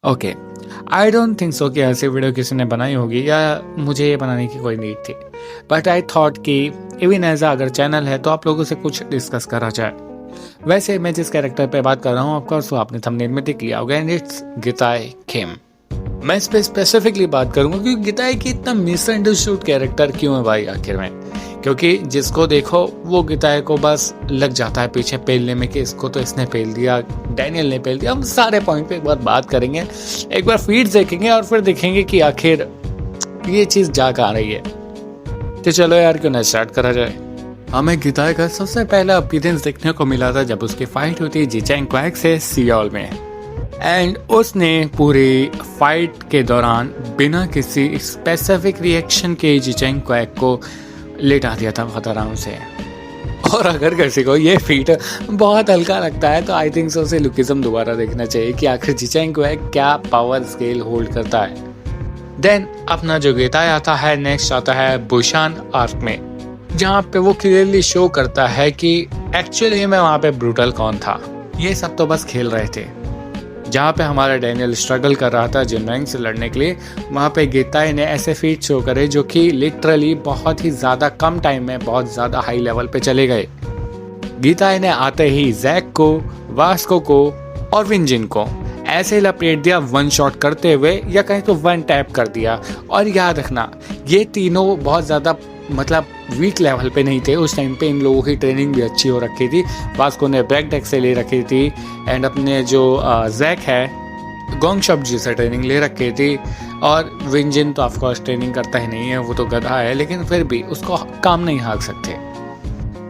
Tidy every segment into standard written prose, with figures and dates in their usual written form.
Okay, I don't think so कि ऐसी video किसी ने बनाई होगी या मुझे ये बनाने की कोई नीड थी, बट आई थॉट कि इवन एज अगर चैनल है तो आप लोगों से कुछ डिस्कस करा जाए। वैसे मैं जिस कैरेक्टर पे बात कर रहा हूँ ऑफकोर्स वो आपने थंबनेल में देख लिया होगा, एंड इट्स गिताई किम। मैं इस पे स्पेसिफिकली बात करूंगा क्योंकि गिताई की इतना मिसअंडरस्टूड कैरेक्टर क्यों है भाई आखिर में, क्योंकि जिसको देखो वो गिताई को बस लग जाता है पीछे पेलने में कि इसको तो इसने पेल दिया, डैनियल ने पेल दिया। हम सारे पॉइंट पे एक बार बात करेंगे, एक बार फीड देखेंगे और फिर देखेंगे कि आखिर ये चीज़ जा कहाँ रही है। तो चलो यार क्यों ना स्टार्ट करा जाए। हमें गिताई का सबसे पहला अपीयरेंस देखने को मिला था जब उसकी फाइट होती है जिचेंग क्वैक से सियोल में, एंड उसने पूरी फाइट के दौरान बिना किसी स्पेसिफिक रिएक्शन के जिचेंग क्वैक को लेटा दिया था बहुत आराम से। और अगर किसी को ये फीट बहुत हल्का लगता है तो आई थिंक सो उसे लुकिज्म दोबारा देखना चाहिए कि आखिर जिचेंग क्वैक क्या पावर स्केल होल्ड करता है। देन अपना जो गिताई आता है नेक्स्ट आता है बुशान आर्क में, जहाँ पे वो क्लियरली शो करता है कि एक्चुअली में वहाँ पे ब्रूटल कौन था। ये सब तो बस खेल रहे थे। जहाँ पे हमारा डैनियल स्ट्रगल कर रहा था जिन रैंक से लड़ने के लिए, वहाँ पे गिताई ने ऐसे फीट शो करे जो कि लिटरली बहुत ही ज़्यादा कम टाइम में बहुत ज़्यादा हाई लेवल पे चले गए। गिताई ने आते ही जैक को, वास्को को और विंजिन को ऐसे लपेट दिया वन शॉट करते हुए, या कहीं तो वन टैप कर दिया। और याद रखना ये तीनों बहुत ज़्यादा मतलब वीक लेवल पे नहीं थे उस टाइम पे। इन लोगों की ट्रेनिंग भी अच्छी हो रखी थी। वास्को ने ब्लैक डेक से ले रखी थी, एंड अपने जो जैक है गोंग शॉप जी से ट्रेनिंग ले रखी थी। और विंजिन तो ऑफकोर्स ट्रेनिंग करता ही नहीं है, वो तो गधा है, लेकिन फिर भी उसको काम नहीं हाँक सकते।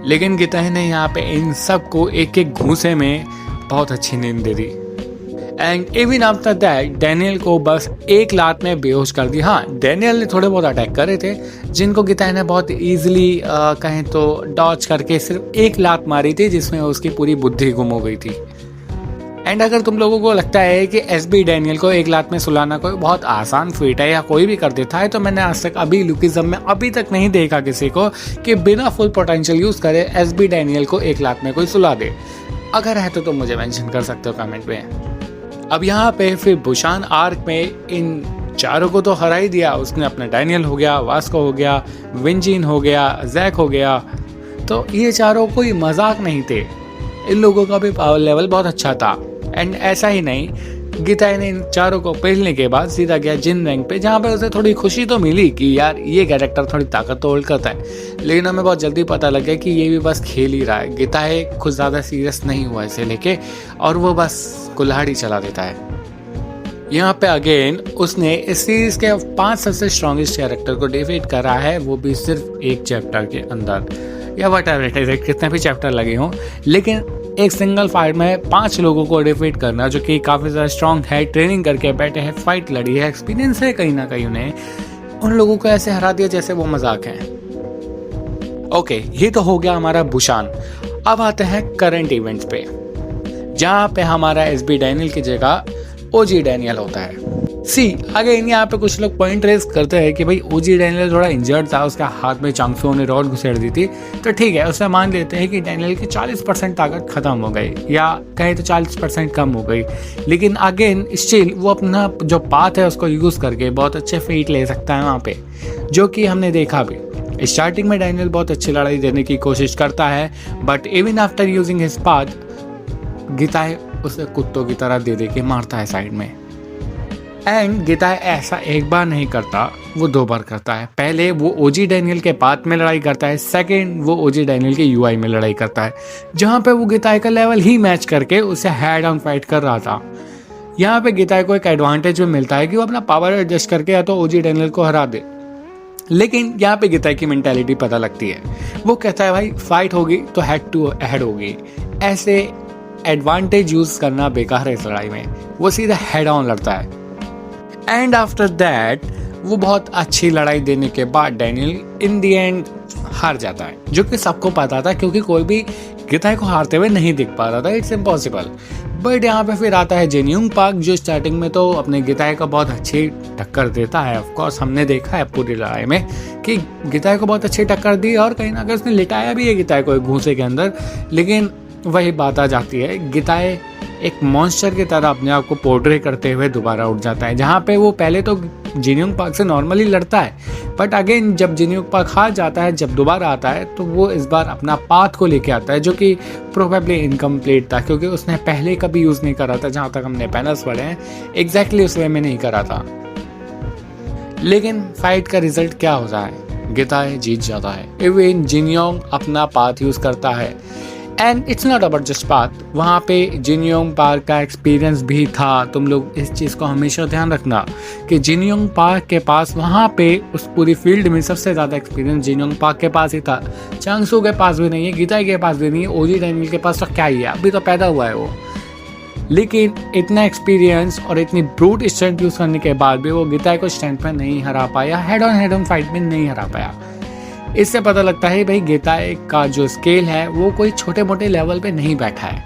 लेकिन गिताई ने यहाँ पे इन सब को एक एक घूंसे में बहुत अच्छी नींद दे दी। And even after that Daniel को बस एक लात में बेहोश कर दी। हाँ, डैनियल ने थोड़े बहुत अटैक करे थे जिनको गिताई ने बहुत इजीली कहें तो डॉच करके सिर्फ एक लात मारी थी, जिसमें उसकी पूरी बुद्धि गुम हो गई थी। एंड अगर तुम लोगों को लगता है कि एसबी डैनियल को एक लात में सुलाना कोई बहुत आसान फीट है या कोई भी कर देता है, तो मैंने आज तक अभी लुकिज्म में अभी तक नहीं देखा किसी को कि बिना फुल पोटेंशियल यूज करे एसबी डैनियल को एक लात में कोई सुला दे। अगर है तो तुम मुझे मेंशन कर सकते हो कमेंट में। अब यहाँ पे फिर बुशान आर्क में इन चारों को तो हरा ही दिया उसने। अपना डैनियल हो गया, वास्को हो गया, विंजिन हो गया, जैक हो गया। तो ये चारों कोई मजाक नहीं थे, इन लोगों का भी पावर लेवल बहुत अच्छा था। एंड ऐसा ही नहीं, गिताई ने इन चारों को पेलने के बाद सीधा गया जिन रैंक पे, जहाँ पे उसे थोड़ी खुशी तो मिली कि यार ये कैरेक्टर थोड़ी ताकत तो होल्ड करता है। लेकिन हमें बहुत जल्दी पता लग गया कि ये भी बस खेल ही रहा है। गिताई कुछ ज़्यादा सीरियस नहीं हुआ इसे लेके, और वो बस कुल्हाड़ी चला देता है। यहाँ पे अगेन उसने इस सीरीज के 5 सबसे स्ट्रॉन्गेस्ट कैरेक्टर को डिफीट करा है, वो भी सिर्फ एक चैप्टर के अंदर, या वट कितने भी चैप्टर लगे हों। लेकिन एक सिंगल फाइट में 5 लोगों को डिफीट करना, जो कि काफ़ी ज़्यादा स्ट्रॉन्ग है, ट्रेनिंग करके बैठे हैं, फाइट लड़ी है, एक्सपीरियंस है कहीं ना कहीं उन्हें, उन लोगों को ऐसे हरा दिया जैसे वो मजाक है। ओके, ये तो हो गया हमारा बुशान। अब आते हैं करंट इवेंट्स पे, जहाँ पे हमारा एसबी डैनियल की जगह ओजी डैनियल होता है। अगेन यहाँ पे कुछ लोग पॉइंट रेज करते हैं कि भाई ओजी डैनियल थोड़ा इंजर्ड था, उसका हाथ में चांगसो ने रॉड घुसेड़ दी थी, तो ठीक है उससे मान लेते हैं कि डैनियल की 40% ताकत खत्म हो गई, या कहीं तो 40% कम हो गई। लेकिन अगेन स्टिल वो अपना जो पाथ है उसको यूज करके बहुत अच्छे फीट ले सकता है वहाँ पे, जो कि हमने देखा भी। स्टार्टिंग में डैनियल बहुत अच्छी लड़ाई देने की कोशिश करता है, but even after using his path गिताई उसे कुत्तों की तरह दे के मारता है साइड में। एंड गिताई ऐसा एक बार नहीं करता, वो 2 बार करता है। पहले वो ओजी डैनियल के पाथ में लड़ाई करता है, सेकंड वो ओजी डैनियल के यूआई में लड़ाई करता है, जहाँ पे वो गिताई का लेवल ही मैच करके उसे हेड ऑन फाइट कर रहा था। यहाँ पे गिताई को एक एडवांटेज में मिलता है कि वो अपना पावर एडजस्ट करके या तो ओजी डैनियल को हरा दे। लेकिन यहाँ पे गिताई की मेंटालिटी पता लगती है, वो कहता है भाई फाइट होगी तो हेड टू हेड होगी, ऐसे एडवांटेज यूज करना बेकार है इस लड़ाई में। वो सीधा हेड ऑन लड़ता है। एंड आफ्टर दैट वो बहुत अच्छी लड़ाई देने के बाद डैनियल इन दी एंड हार जाता है, जो कि सबको पता था क्योंकि कोई भी गिताई को हारते हुए नहीं दिख पा रहा था, इट्स इम्पॉसिबल। बट यहाँ पे फिर आता है जेन्यूंग पार्क, जो स्टार्टिंग में तो अपने गिताई को बहुत अच्छी टक्कर देता है। ऑफकोर्स हमने देखा है पूरी लड़ाई में कि गिताई को बहुत अच्छी टक्कर दी, और कहीं ना कहीं उसने लिटाया भी है गिताई को एक घूंसे के अंदर। लेकिन वही बात आ जाती है, गिताई एक मॉन्स्टर की तरह अपने आप को पोर्ट्रे करते हुए दोबारा उठ जाता है, जहाँ पे वो पहले तो जिन पार्क से नॉर्मली लड़ता है, बट अगेन जब जिन पार्क हार जाता है, जब दोबारा आता है तो वो इस बार अपना पाथ को लेके आता है, जो कि प्रोबेबली इनकम्प्लीट था क्योंकि उसने पहले कभी यूज़ नहीं करा था। जहाँ तक हमने पैनल्स पढ़े हैं एग्जैक्टली उस वे में नहीं करा था। लेकिन फाइट का रिजल्ट क्या होता है? गिताई जीत जाता है। इवन जिनयोंग अपना पाथ यूज़ करता है and it's not about just path, वहाँ पे जिनयोंग पार्क का एक्सपीरियंस भी था। तुम लोग इस चीज़ को हमेशा ध्यान रखना कि जिनयोंग पार्क के पास वहाँ पे उस पूरी फील्ड में सबसे ज़्यादा एक्सपीरियंस जिनयोंग पार्क के पास ही था। चांगसू के पास भी नहीं है, गीताई के पास भी नहीं है, ओजी डैनियल के पास तो क्या ही है, अभी तो पैदा हुआ है वो। लेकिन इतना एक्सपीरियंस और इतनी ब्रूट स्ट्रेंथ यूज़ करने के बाद भी वो गीताई को स्ट्रेंथ में नहीं हरा पाया, हेड ऑन फाइट में नहीं हरा पाया। इससे पता लगता है भाई गिताई का जो स्केल है वो कोई छोटे मोटे लेवल पे नहीं बैठा है।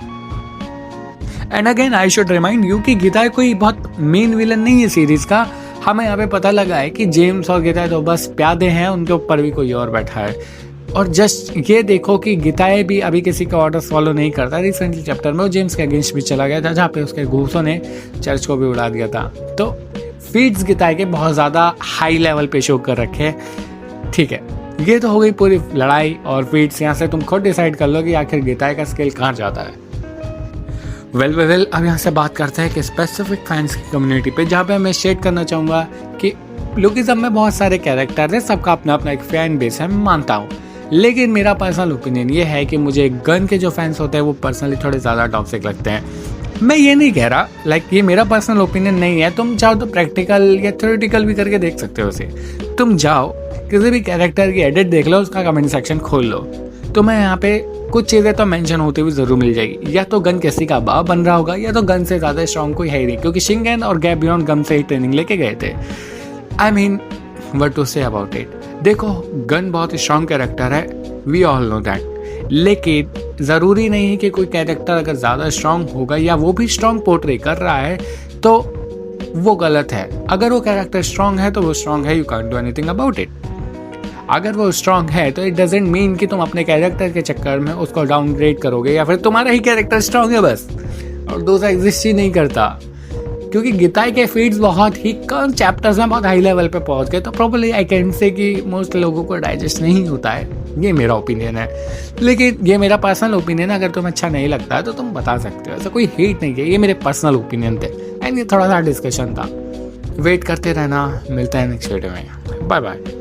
And again I should remind you कि गिताई कोई बहुत मेन विलन नहीं है सीरीज का। हमें यहाँ पे पता लगा है कि जेम्स और गिताई तो बस प्यादे हैं, उनके ऊपर भी कोई और बैठा है। और जस्ट ये देखो कि गिताई भी अभी किसी का ऑर्डर फॉलो नहीं करता। रिसेंटली चैप्टर में वो जेम्स के अगेंस्ट भी चला गया था, जहाँ पे उसके घूसों ने चर्च को भी उड़ा दिया था। तो फीड्स गिताई के बहुत ज़्यादा हाई लेवल पे शो कर रखे। ठीक है, ये तो हो गई पूरी लड़ाई और फीड्स। यहाँ से तुम खुद डिसाइड कर लो कि आखिर गिताई का स्केल कहाँ जाता है। वेल अब यहाँ से बात करते हैं कि स्पेसिफिक फैंस की कम्युनिटी पे, जहाँ पे मैं शेयर करना चाहूँगा कि लुकिज्म में बहुत सारे कैरेक्टर हैं, सबका अपना अपना एक फैन बेस है, मैं मानता हूँ। लेकिन मेरा पर्सनल ओपिनियन ये है कि मुझे गन के जो फैंस होते हैं वो पर्सनली थोड़े ज़्यादा टॉक्सिक लगते हैं। मैं ये नहीं कह रहा, ये मेरा पर्सनल ओपिनियन नहीं है। तुम चाहो तो प्रैक्टिकल या थ्योरेटिकल भी करके देख सकते हो उसे। तुम जाओ किसी भी कैरेक्टर की एडिट देख लो, उसका कमेंट सेक्शन खोल लो, तो मैं यहाँ पे कुछ चीज़ें तो मेंशन होती हुई ज़रूर मिल जाएगी। या तो गन किसी का बाप बन रहा होगा, या तो गन से ज़्यादा स्ट्रॉन्ग कोई है ही नहीं, क्योंकि शिंगेन और गैब बियॉन्ड गन से ही ट्रेनिंग लेके गए थे। I mean what to say about it. देखो गन बहुत स्ट्रॉन्ग कैरेक्टर है, वी ऑल नो दैट, लेकिन ज़रूरी नहीं है कि कोई कैरेक्टर अगर ज़्यादा स्ट्रॉन्ग होगा या वो भी स्ट्रॉन्ग पोर्ट्रे कर रहा है तो वो गलत है। अगर वो कैरेक्टर स्ट्रॉन्ग है तो वो स्ट्रॉन्ग है, you can't do anything about it. अगर वो स्ट्रॉन्ग है तो इट डजेंट मीन कि तुम अपने कैरेक्टर के चक्कर में उसको डाउनग्रेड करोगे या फिर तुम्हारा ही कैरेक्टर स्ट्रॉन्ग है बस, और दूसरा एग्जिस्ट ही नहीं करता। क्योंकि गिताई के फीड्स बहुत ही कम चैप्टर्स में बहुत हाई लेवल पे पहुंच गए, तो प्रॉब्ली आई कैन से कि मोस्ट लोगों को डाइजेस्ट नहीं होता है। ये मेरा ओपिनियन है, लेकिन ये मेरा पर्सनल ओपिनियन है। अगर तुम्हें अच्छा नहीं लगता है तो तुम बता सकते हो, ऐसा कोई हेट नहीं है। ये मेरे पर्सनल ओपिनियन थे एंड ये थोड़ा सा डिस्कशन था। वेट करते रहना, मिलता है नेक्स्ट वीडियो में। Bye bye.